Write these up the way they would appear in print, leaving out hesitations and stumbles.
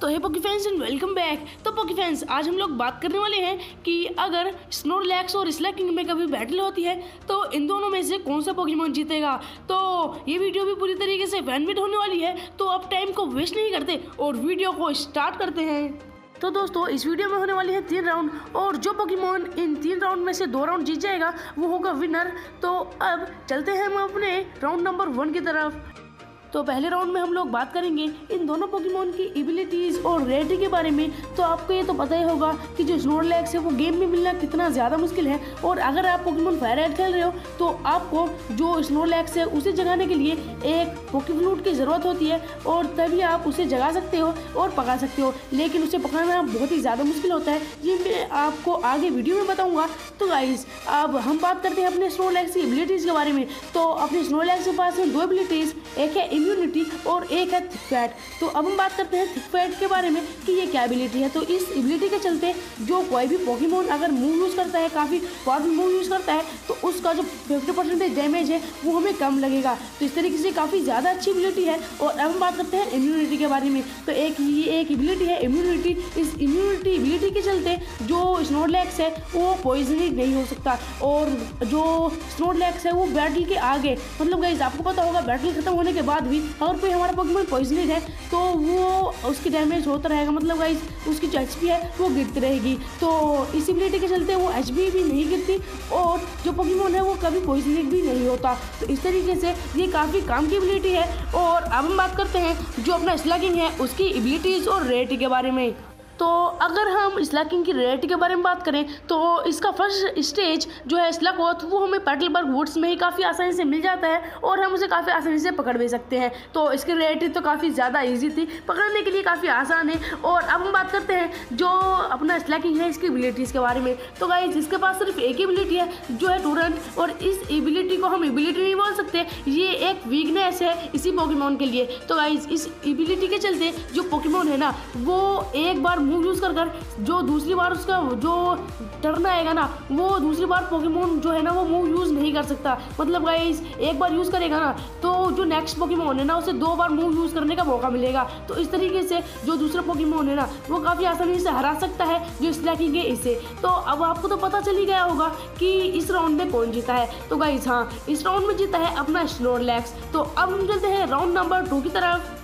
तो hey Poki fans and welcome back. तो Poki fans, आज हम लोग बात करने वाले हैं कि अगर स्नोरलैक्स और स्लैकिंग में कभी बैटल होती है तो इन दोनों में से कौन सा पोकेमॉन जीतेगा। तो ये वीडियो भी पूरी तरीके से फैन मेड होने वाली है, तो अब टाइम को वेस्ट नहीं करते और वीडियो को स्टार्ट करते हैं। तो दोस्तों, इस वीडियो में होने वाली है 3 राउंड और जो पोकेमॉन इन 3 राउंड में से 2 राउंड जीत जाएगा वो होगा विनर। तो अब चलते हैं हम अपने राउंड नंबर 1 की तरफ। तो पहले राउंड में हम लोग बात करेंगे इन दोनों पोकेमॉन की एबिलिटीज़ और रेटिंग के बारे में। तो आपको ये तो पता ही होगा कि जो स्नोरलैक्स है वो गेम में मिलना कितना ज़्यादा मुश्किल है, और अगर आप पोकेमॉन फायर रेड खेल रहे हो तो आपको जो स्नोरलैक्स है उसे जगाने के लिए एक पोकेफ्लूट की ज़रूरत होती है, और तभी आप उसे जगा सकते हो और पका सकते हो। लेकिन उसे पकाना बहुत ही ज़्यादा मुश्किल होता है, ये मैं आपको आगे वीडियो में बताऊँगा। तो गाइस, अब हम बात करते हैं अपने स्नोरलैक्स की एबिलिटीज़ के बारे में। तो अपने स्नोरलैक्स के पास है 2 एबिलिटीज़, एक है इम्यूनिटी और एक है थिक फैट। तो अब हम बात करते हैं थिक फैट के बारे में कि ये क्या एबिलिटी है। तो इस एबिलिटी के चलते जो कोई भी पोकेमॉन अगर मूव यूज़ करता है, काफ़ी पावरफुल मूव यूज़ करता है, तो उसका जो 50% डैमेज है वो हमें कम लगेगा। तो इस तरीके से काफ़ी ज़्यादा अच्छी एबिलिटी है। और अब हम बात करते हैं इम्यूनिटी के बारे में। तो ये एक एबिलिटी है इम्यूनिटी। इस इम्यूनिटी एबिलिटी के चलते जो स्नोरलैक्स है वो पॉइजनिंग नहीं हो सकता, और जो स्नोरलैक्स है वो बैटल के आगे, मतलब गाइस आपको पता होगा बैटल खत्म होने के बाद भी अगर कोई हमारा पोकेमॉन पॉइजनिंग है तो वो उसकी डैमेज होता रहेगा, मतलब गाइस उसकी जो एचपी है वो गिरती रहेगी। तो इस एबिलिटी के चलते वो एचपी भी नहीं गिरती और जो पोकेमॉन है वो कभी पॉइजनिंग भी नहीं होता। तो इस तरीके से ये काफ़ी काम की एबिलिटी है। और अब हम बात करते हैं जो अपना स्लैगिंग है उसकी एबिलिटीज़ और रेट के बारे में। तो अगर हम स्लैकिंग की रेट के बारे में बात करें तो इसका फर्स्ट स्टेज जो है स्लगवॉथ, वो हमें पेटलबर्ग वुड्स में ही काफ़ी आसानी से मिल जाता है और हम उसे काफ़ी आसानी से पकड़ भी सकते हैं। तो इसकी रेट तो काफ़ी ज़्यादा इजी थी, पकड़ने के लिए काफ़ी आसान है। और अब हम बात करते हैं जो अपना स्लैकिंग है इसकी एबिलिटीज़ के बारे में। तो गाइस, इसके पास सिर्फ एक एबिलिटी है जो है टूरेंट, और इस एबिलिटी को हम एबिलिटी नहीं बोल सकते, ये एक वीकनेस है इसी पोकेमॉन के लिए। तो गाइस, इस एबिलिटी के चलते जो पोकेमॉन है ना वो एक बार मूव यूज़ कर जो दूसरी बार उसका जो टर्न आएगा ना, वो दूसरी बार पोकेमॉन जो है ना वो मूव यूज़ नहीं कर सकता। मतलब गाइस, एक बार यूज़ करेगा ना तो जो नेक्स्ट पोकेमॉन है ना उसे 2 बार मूव यूज़ करने का मौका मिलेगा। तो इस तरीके से जो दूसरा पोकेमॉन है ना वो काफ़ी आसानी से हरा सकता है जो स्लैकिंग है इसे। तो अब आपको तो पता चल ही गया होगा कि इस राउंड में कौन जीता है। तो गाइस हाँ, इस राउंड में जीता है अपना स्नोरलैक्स। तो अब हम चलते हैं राउंड नंबर 2 की तरफ।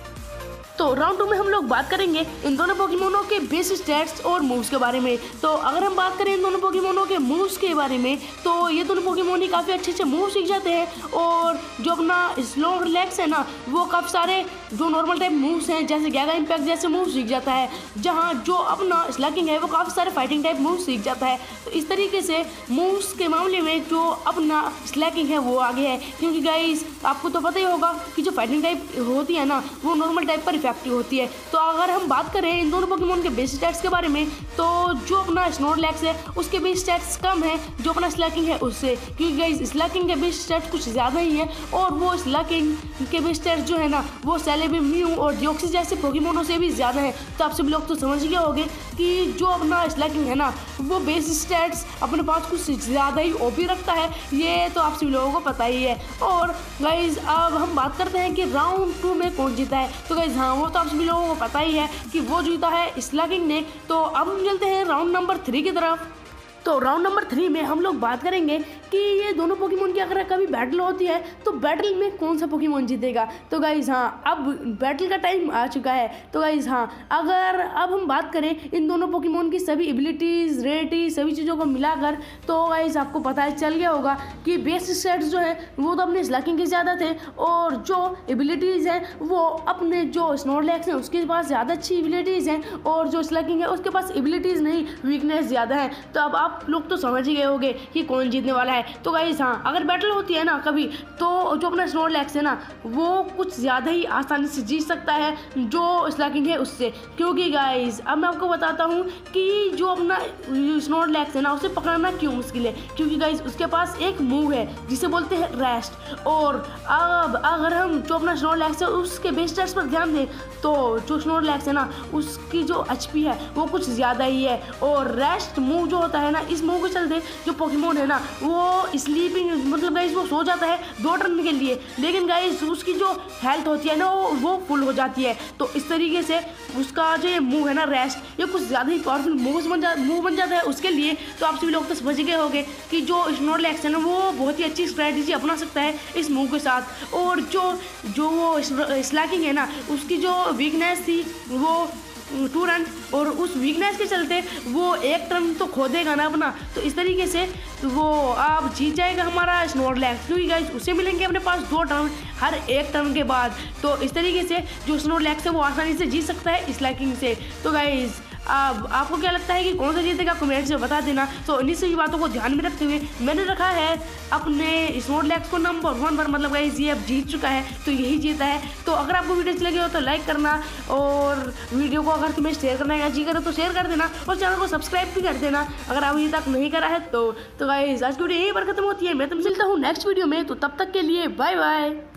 तो राउंड 2 में हम लोग बात करेंगे इन दोनों पोकेमॉनों के बेस स्टैट्स और मूव्स के बारे में। तो अगर हम बात करें इन दोनों पोकेमॉनों के मूव्स के बारे में तो ये दोनों पोकेमॉन ही काफ़ी अच्छे मूव सीख जाते हैं, और जो अपना स्नोरलैक्स है ना वो काफ़ी सारे जो नॉर्मल टाइप मूव्स हैं जैसे गैगा इम्पैक्ट जैसे मूव सीख जाता है, जहाँ जो अपना स्लैकिंग है वो काफ़ी सारे फाइटिंग टाइप मूव सीख जाता है। तो इस तरीके से मूव्स के मामले में जो अपना स्लैकिंग है वो आगे है, क्योंकि गाइस आपको तो पता ही होगा कि जो फाइटिंग टाइप होती है ना वो नॉर्मल टाइप पर इफेक्टिव होती है। तो अगर हम बात करें इन दोनों पोकेमॉन के बेस स्टैट्स के बारे में तो जो अपना स्नोरलैक्स है उसके बेस स्टैट्स कम है जो अपना स्लैकिंग है उससे, क्योंकि गाइस स्लैकिंग के बेस स्टैट्स कुछ ज़्यादा ही है, और वो स्लैकिंग के बेस स्टैट्स जो है ना वो सेलेबी, म्यू और डिओक्सी जैसे पोकेमॉनों से भी ज़्यादा है। तो आप सभी लोग तो समझ गए होंगे कि जो अपना स्लैकिंग है ना वो बेस स्टैट्स अपने पास कुछ ज़्यादा ही ओपी रखता है, ये तो आप सभी लोगों को पता ही है। और गाइस, अब हम बात करते हैं कि राउंड 2 में कौन जीता है। तो गाइस हाँ, वो तो आप सभी लोगों को पता ही है कि वो जीता है स्लैकिंग ने। तो अब हम चलते हैं राउंड नंबर 3 की तरफ। तो राउंड नंबर 3 में हम लोग बात करेंगे कि ये दोनों पोकेमॉन की अगर कभी बैटल होती है तो बैटल में कौन सा पोकेमॉन जीतेगा। तो गाइस हाँ, अब बैटल का टाइम आ चुका है। तो गाइस हाँ, अगर अब हम बात करें इन दोनों पोकेमॉन की सभी एबिलिटीज़, रेटिंग, सभी चीज़ों को मिलाकर, तो गाइस आपको पता चल गया होगा कि बेस सेट्स जो है वो तो अपने स्लैकिंग के ज़्यादा थे, और जो एबिलिटीज़ हैं वो अपने जो स्नोरलैक्स हैं उसके पास ज़्यादा अच्छी एबिलिटीज़ हैं, और जो स्लैकिंग है उसके पास एबिलिटीज़ नहीं, वीकनेस ज़्यादा है। तो अब आप लोग तो समझ ही गए होंगे कि कौन जीतने वाला है। तो गाइस हाँ, अगर बैटल होती है ना कभी तो जो अपना स्नोरलैक्स है ना वो कुछ ज़्यादा ही आसानी से जीत सकता है जो स्लैकिंग है उससे, क्योंकि गाइस अब मैं आपको बताता हूँ कि जो अपना स्नोरलैक्स है ना उसे पकड़ना क्यों मुश्किल है, क्योंकि गाइस उसके पास एक मूव है जिसे बोलते हैं रेस्ट। और अब अगर हम जो अपना स्नोरलैक्स है उसके बेस स्टैट्स पर ध्यान दें तो जो स्नोरलैक्स है ना उसकी जो एचपी है वो कुछ ज़्यादा ही है, और रेस्ट मूव जो होता है ना इस मूव के चलते जो पोकेमोन है ना वो स्लीपिंग मतलब गाइस वो सो जाता है 2 टर्न के लिए, लेकिन गाइस उसकी जो हेल्थ होती है ना वो फुल हो जाती है। तो इस तरीके से उसका जो ये मूव है ना रेस्ट, ये कुछ ज़्यादा ही पावरफुल मूव बन जाता है उसके लिए। तो आप सभी लोग तो समझ गए होंगे कि जो स्नोरलैक्स है ना वो बहुत ही अच्छी स्ट्रैटेजी अपना सकता है इस मूव के साथ। और जो वो स्लैकिंग है ना उसकी जो वीकनेस थी वो 2 रन, और उस वीकनेस के चलते वो 1 टर्न तो खो देगा ना अपना। तो इस तरीके से वो आप जीत जाएगा हमारा स्नोरलैक्स, क्योंकि गाइस उसे मिलेंगे अपने पास 2 टर्न हर 1 टर्न के बाद। तो इस तरीके से जो स्नोरलैक्स है वो आसानी से जीत सकता है स्लैकिंग से। तो गाइस आपको क्या लगता है कि कौन सा जीतेगा, कमेंट से बता देना। तो इन्हीं सभी बातों को ध्यान में रखते हुए मैंने रखा है अपने स्नोरलैक्स को नंबर 1 पर, मतलब गाइस ये अब जीत चुका है तो यही जीता है। तो अगर आपको वीडियो अच्छी लगी हो तो लाइक करना, और वीडियो को अगर तुम्हें शेयर करना है जी करो तो शेयर कर देना, और चैनल को सब्सक्राइब भी कर देना अगर अभी तक नहीं करा है तो गाइस आज की वीडियो यहीं पर खत्म होती है। मैं तुमसे मिलता हूँ नेक्स्ट वीडियो में, तो तब तक के लिए बाय बाय।